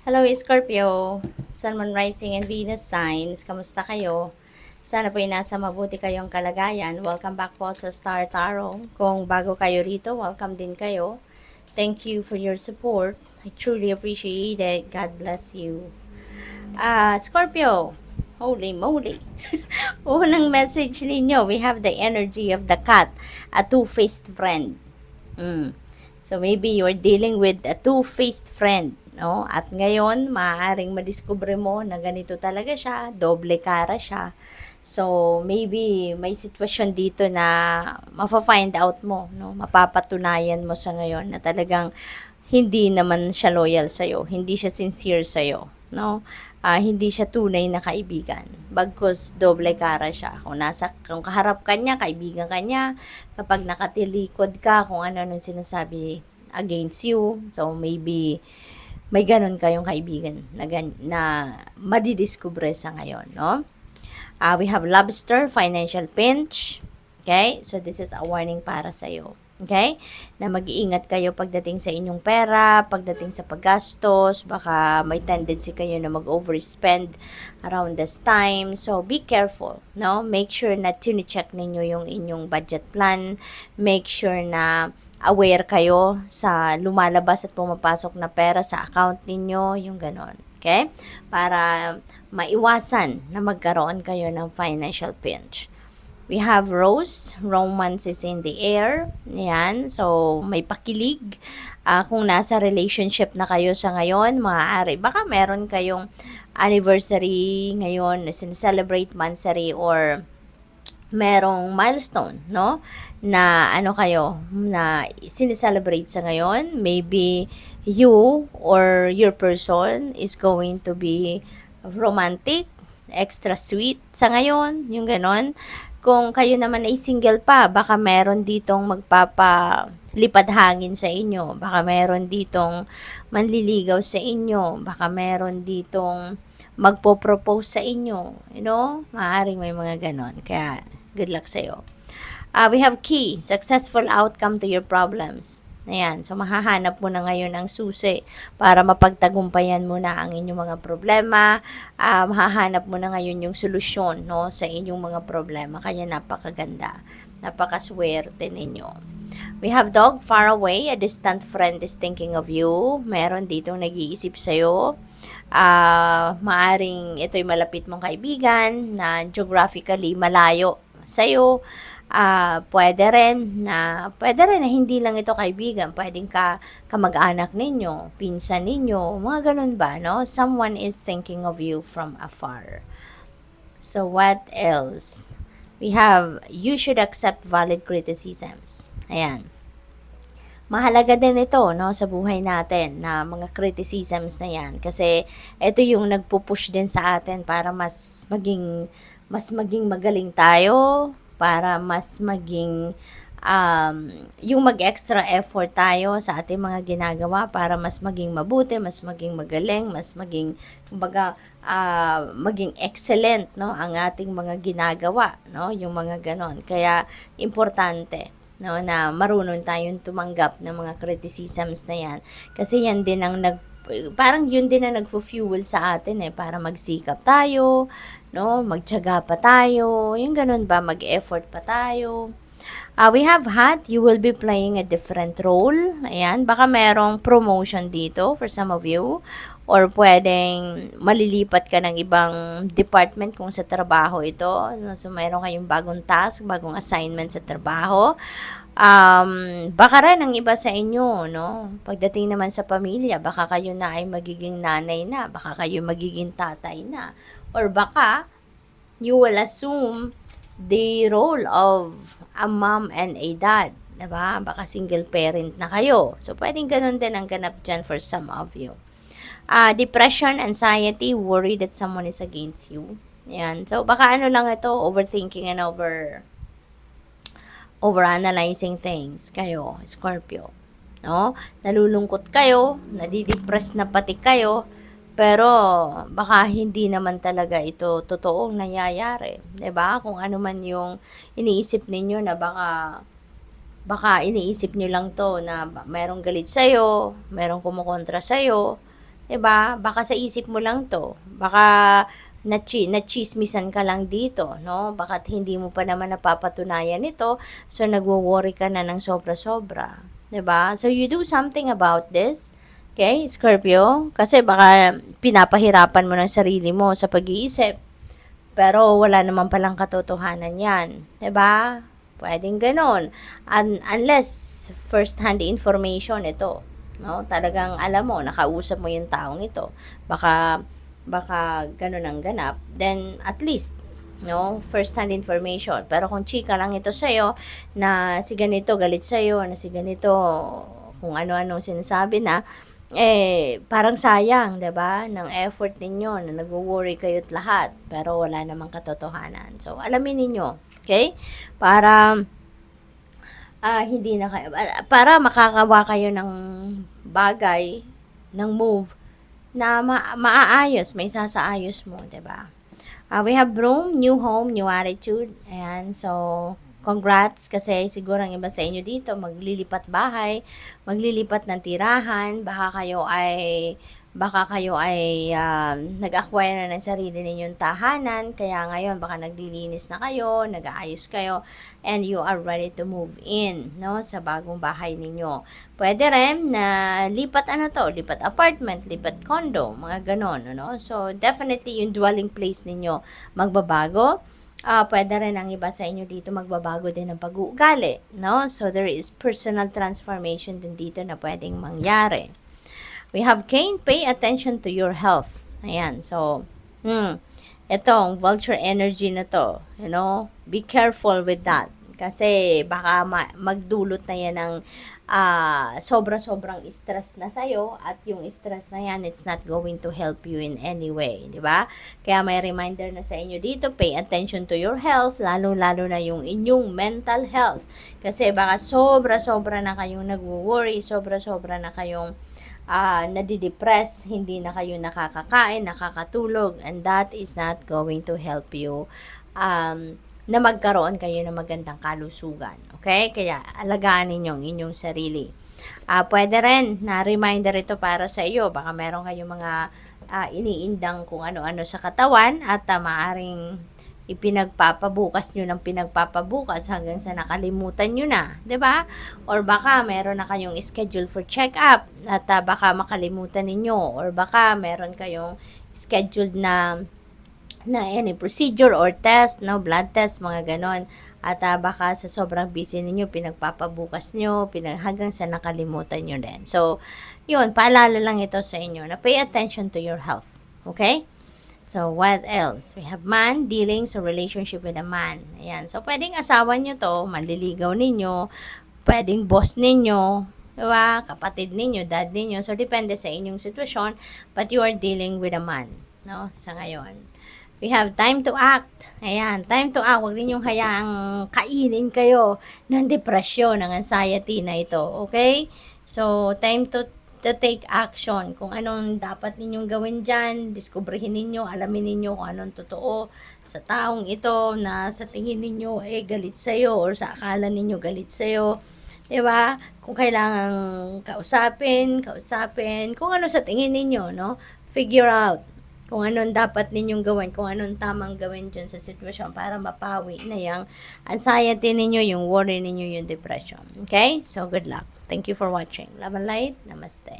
Hello, Scorpio, Sun, Moon, Rising, and Venus signs. Kamusta kayo? Sana po ay nasa mabuti kayong kalagayan. Welcome back po sa Star Tarot. Kung bago kayo rito, welcome din kayo. Thank you for your support. I truly appreciate it. God bless you. Scorpio, holy moly. Unang message ninyo, we have the energy of the cat, a two-faced friend. So maybe you're dealing with a two-faced friend, no? At ngayon, maaaring madiskubre mo na ganito talaga siya, doble cara siya. So maybe may sitwasyon dito na mafa-find out mo, no? Mapapatunayan mo sa ngayon na talagang hindi naman siya loyal sa'yo, hindi siya sincere sa'yo, no? Hindi siya tunay na kaibigan. Bagkus doble cara siya. Kung kaharap ka niya, kaibigan ka niya. Kapag nakatilikod ka, kung ano nung sinasabi against you. So, maybe may ganun kayong kaibigan na madidiscover sa ngayon, no? We have lobster, financial pinch. Okay? So, this is a warning para sa'yo. Okay? Na mag-iingat kayo pagdating sa inyong pera, pagdating sa paggastos, baka may tendency kayo na mag-overspend around this time. So, be careful, no? Make sure na tune-check ninyo yung inyong budget plan. Make sure na aware kayo sa lumalabas at pumapasok na pera sa account ninyo, yung ganon. Okay? Para maiwasan na magkaroon kayo ng financial pinch. We have rose, romance is in the air. Yan, so may pakilig. Kung nasa relationship na kayo sa ngayon, maaari. Baka meron kayong anniversary ngayon, na celebrate monthsary or merong milestone, no? Na ano kayo, na sinicelebrate sa ngayon. Maybe you or your person is going to be romantic, extra sweet sa ngayon, yung ganon. Kung kayo naman ay single pa, baka meron ditong magpapalipad hangin sa inyo. Baka meron ditong manliligaw sa inyo. Baka meron ditong magpo-propose sa inyo. You know? Maaaring may mga ganon. Kaya, good luck sa'yo. We have key, successful outcome to your problems. Ayan, so mahahanap mo na ngayon ang susi para mapagtagumpayan mo na ang inyong mga problema. Mahahanap mo na ngayon yung solusyon, no, sa inyong mga problema. Kaya napakaganda, napakaswerte ninyo. We have dog, far away, a distant friend is thinking of you. Meron ditong nag-iisip sa'yo. Maaring ito'y malapit mong kaibigan na geographically malayo sa'yo. Pwede rin na hindi lang ito kaibigan, pwedeng kamag-anak ninyo, pinsan ninyo, mga ganun ba, no? Someone is thinking of you from afar. So, what else? We have, you should accept valid criticisms. Ayan. Mahalaga din ito, no, sa buhay natin, na mga criticisms na yan. Kasi, ito yung nagpupush din sa atin para mas maging magaling tayo, para mas maging yung mag-extra effort tayo sa ating mga ginagawa para mas maging mabuti, mas maging magaling, mas maging, kumbaga, maging excellent, no, ang ating mga ginagawa, no, yung mga ganon. Kaya, importante, no, na marunong tayong tumanggap ng mga criticisms na yan. Kasi yan din ang parang yun din ang nagfo-fuel sa atin para magsikap tayo, no? Magtiyaga pa tayo, yung ganun ba, mag-effort pa tayo. We have hat, you will be playing a different role. Ayan, baka merong promotion dito for some of you. Or pwedeng malilipat ka ng ibang department kung sa trabaho ito. So, mayroon kayong bagong task, bagong assignment sa trabaho. Baka rin ang iba sa inyo, no? Pagdating naman sa pamilya, baka kayo na ay magiging nanay na, baka kayo magiging tatay na. Or baka, you will assume the role of a mom and a dad. Diba? Baka single parent na kayo. So, pwedeng ganun din ang ganap dyan for some of you. Depression, anxiety, worry that someone is against you. Yan. So, baka ano lang ito, overthinking and overanalyzing things kayo, Scorpio. No? Nalulungkot kayo, nadidepress na pati kayo, pero baka hindi naman talaga ito totoong nangyayari. 'Di ba? Kung ano man yung iniisip ninyo na baka iniisip niyo lang to na merong galit sa'yo, merong kumukontra sa'yo, 'Diba? Baka sa isip mo lang 'to. Baka nachismisan ka lang dito, no? Baka hindi mo pa naman napapatunayan ito, so nagwo-worry ka na ng sobra-sobra, 'di ba? So you do something about this. Okay, Scorpio, kasi baka pinapahirapan mo ng sarili mo sa pag-iisip, pero wala naman palang katotohanan 'yan, 'di ba? Pwedeng gano'n. Unless first-hand information ito, no? Talagang alam mo, nakausap mo yung taong ito. Baka gano'n ang ganap. Then at least, no, first-hand information. Pero kung chika lang ito sa'yo, na si ganito galit sa'yo, na si ganito kung ano-ano sinasabi na, parang sayang, 'di ba, ng effort ninyo na nagwo-worry kayo't lahat, pero wala namang katotohanan. So, alamin ninyo, okay? Para hindi na kayo, para makakawa kayo ng bagay, ng move na maaayos, may sasaayos mo, 'di ba? We have room, new home, new attitude. Ayan, so congrats kasi siguro ang iba sa inyo dito maglilipat bahay, maglilipat ng tirahan, baka kayo ay nag-acquire na ng sarili ninyong tahanan, kaya ngayon baka naglilinis na kayo, nag-aayos kayo, and you are ready to move in, no, sa bagong bahay ninyo. Pwede rin na lipat apartment, lipat condo, mga ganon, no? So, definitely yung dwelling place ninyo magbabago. Pwede rin ang iba sa inyo dito magbabago din ng pag-uugali, no? So, there is personal transformation din dito na pwedeng mangyari. We have Cain, pay attention to your health. Ayan, so, itong vulture energy na to, be careful with that. Kasi baka magdulot na yan ng sobra-sobrang stress na sa'yo, at yung stress na yan, it's not going to help you in any way, di ba? Kaya may reminder na sa inyo dito, pay attention to your health, lalo-lalo na yung inyong mental health. Kasi baka sobra-sobra na kayong nagwo-worry, sobra-sobra na kayong nadidepress, hindi na kayo nakakakain, nakakatulog, and that is not going to help you na magkaroon kayo ng magandang kalusugan. Okay? Kaya alagaan ninyo ang inyong sarili. Pwede rin na reminder ito para sa iyo. Baka meron kayong mga iniindang kung ano-ano sa katawan, at maaring ipinagpapabukas nyo ng pinagpapabukas hanggang sa nakalimutan nyo na, 'di ba? Or baka meron na kayong schedule for check-up at baka makalimutan ninyo, or baka meron kayong scheduled na any procedure or test, no, blood test, mga ganon. At baka sa sobrang busy ninyo, pinagpapabukas nyo, hanggang sa nakalimutan nyo din. So, yun, paalala lang ito sa inyo na pay attention to your health. Okay? So, what else? We have man, dealings or relationship with a man. Ayan. So, pwedeng asawa nyo to, manliligaw ninyo, pwedeng boss ninyo, diba? Kapatid ninyo, dad ninyo. So, depende sa inyong sitwasyon, but you are dealing with a man, no? Sa ngayon. We have time to act. Ayan, time to act. Huwag ninyong hayaang kainin kayo ng depression, ng anxiety na ito. Okay? So, time to take action. Kung anong dapat ninyong gawin dyan, diskubrihin ninyo, alamin ninyo kung anong totoo sa taong ito na sa tingin ninyo galit sa'yo, or sa akala ninyo galit sa'yo. Diba? Kung kailangan kausapin, kung ano sa tingin ninyo, no? Figure out kung anong dapat ninyong gawin, kung anong tamang gawin dyan sa sitwasyon para mapawi na yung anxiety ninyo, yung worry ninyo, yung depression. Okay? So, good luck. Thank you for watching. Love and light. Namaste.